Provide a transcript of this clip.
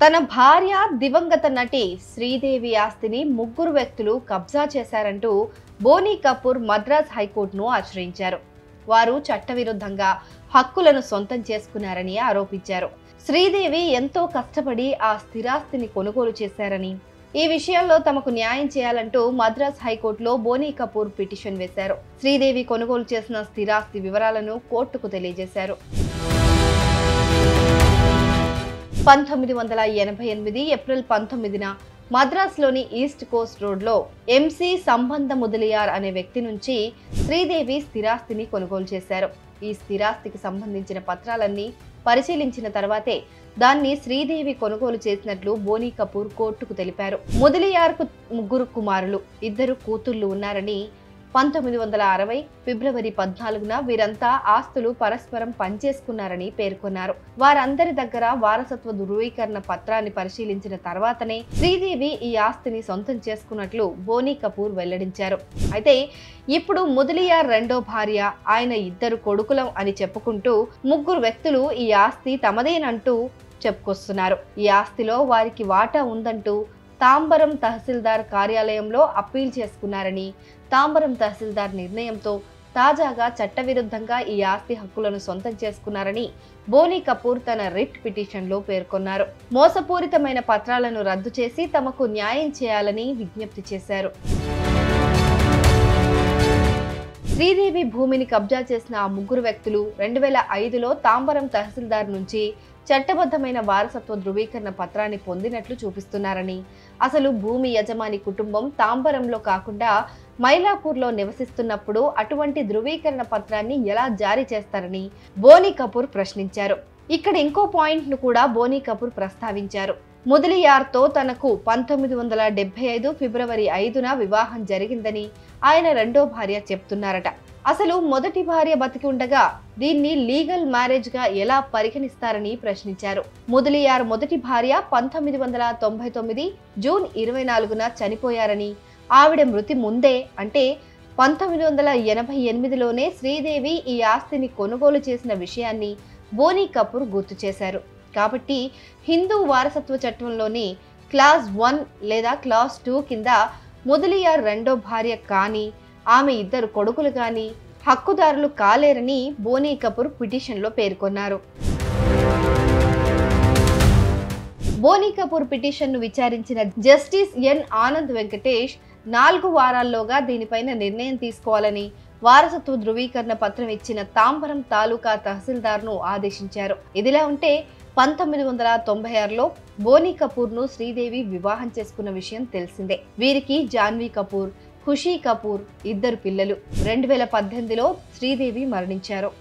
తన భార్య దివంగత నటి శ్రీదేవి ఆస్తిని ముగ్గురు వ్యక్తులు కబ్జా చేశారంటూ బోనీ కపూర్ మద్రాస్ హైకోర్టును ఆశ్రయించారు. వారు చట్టవిరుద్ధంగా హక్కులను సొంతం చేసుకున్నారని ఆరోపించారు. శ్రీదేవి ఎంతో కష్టపడి ఆ స్థిరాస్తిని కొనుగోలు చేశారని, ఈ విషయంలో తమకు న్యాయం చేయాలంటూ మద్రాస్ హైకోర్టులో బోనీ కపూర్ పిటిషన్ వేశారు. శ్రీదేవి కొనుగోలు చేసిన స్థిరాస్తి వివరాలను కోర్టుకు తెలియజేశారు. 1988 ఏప్రిల్ 19న మద్రాస్లోని ఈస్ట్ కోస్ట్ రోడ్లో ఎంసీ సంబంధ ముదలియార్ అనే వ్యక్తి నుంచి శ్రీదేవి స్థిరాస్తిని కొనుగోలు చేశారు. ఈ స్థిరాస్తికి సంబంధించిన పత్రాలన్నీ పరిశీలించిన తర్వాతే దాన్ని శ్రీదేవి కొనుగోలు చేసినట్లు బోనీ కపూర్ కోర్టుకు తెలిపారు. ముదలియార్కు ముగ్గురు కుమారులు, 2 కూతుళ్లు ఉన్నారని, 1960 ఫిబ్రవరి 14న వీరంతా ఆస్తులు పరస్పరం పంచేసుకున్నారని పేర్కొన్నారు. వారందరి దగ్గర వారసత్వ ధృవీకరణ పత్రాన్ని పరిశీలించిన తర్వాతనే శ్రీదేవి ఈ ఆస్తిని సొంతం చేసుకున్నట్లు బోనీ కపూర్ వెల్లడించారు. అయితే ఇప్పుడు ముదలియార్ రెండో భార్య, ఆయన 2 కొడుకులం అని చెప్పుకుంటూ ముగ్గురు వ్యక్తులు ఈ ఆస్తి తమదేనంటూ చెప్పుకొస్తున్నారు. ఈ ఆస్తిలో వారికి వాటా ఉందంటూ తాంబరం తహసీల్దార్ కార్యాలయంలో అప్పీల్ చేసుకున్నారని, తాంబరం తహసీల్దార్ నిర్ణయంతో తాజాగా చట్టవిరుద్ధంగా ఈ ఆస్తి హక్కులను సొంతం చేసుకున్నారని బోనీ కపూర్ తన రిట్ పిటిషన్లో పేర్కొన్నారు. మోసపూరితమైన పత్రాలను రద్దు చేసి తమకు న్యాయం చేయాలని విజ్ఞప్తి చేశారు. శ్రీదేవి భూమిని కబ్జా చేసిన ఆ ముగ్గురు వ్యక్తులు 2005లో తాంబరం తహసీల్దార్ నుంచి చట్టబద్ధమైన వారసత్వ ధృవీకరణ పత్రాన్ని పొందినట్లు చూపిస్తున్నారని, అసలు భూమి యజమాని కుటుంబం తాంబరంలో కాకుండా మైలాపూర్లో నివసిస్తున్నప్పుడు అటువంటి ధృవీకరణ పత్రాన్ని ఎలా జారీ చేస్తారని బోనీ కపూర్ ప్రశ్నించారు. ఇక్కడ ఇంకో పాయింట్ ను కూడా బోనీ కపూర్ ప్రస్తావించారు. ముదలియార్తో తనకు 1975 ఫిబ్రవరి 5న వివాహం జరిగిందని ఆయన రెండో భార్య చెప్తున్నారట. అసలు మొదటి భార్య బతికి ఉండగా దీన్ని లీగల్ మ్యారేజ్ గా ఎలా పరిగణిస్తారని ప్రశ్నించారు. ముదలియార్ మొదటి భార్య 1999 జూన్ 24న చనిపోయారని, ఆవిడ మృతి ముందే అంటే 1988లోనే శ్రీదేవి ఈ ఆస్తిని కొనుగోలు చేసిన విషయాన్ని బోనీ కపూర్ గుర్తు చేశారు. కాబట్టి హిందూ వారసత్వ చట్టంలోని క్లాస్ 1 లేదా క్లాస్ 2 కింద ముదలియార్ రెండో భార్య కానీ, ఆమె 2 కొడుకులు కానీ హక్కుదారులు కాలేరని బోనీ కపూర్ పిటిషన్లో పేర్కొన్నారు. బోనీ కపూర్ పిటిషన్ను విచారించిన జస్టిస్ ఎన్ ఆనంద్ వెంకటేష్ 4 వారాల్లోగా దీనిపైన నిర్ణయం తీసుకోవాలని వారసత్వ ధృవీకరణ పత్రం ఇచ్చిన తాంబరం తాలూకా తహసీల్దార్ను ఆదేశించారు. ఇదిలా ఉంటే 1996లో బోనీ కపూర్ను శ్రీదేవి వివాహం చేసుకున్న విషయం తెలిసిందే. వీరికి జాన్వీ కపూర్, ఖుషీ కపూర్ 2 పిల్లలు. 2018లో శ్రీదేవి మరణించారు.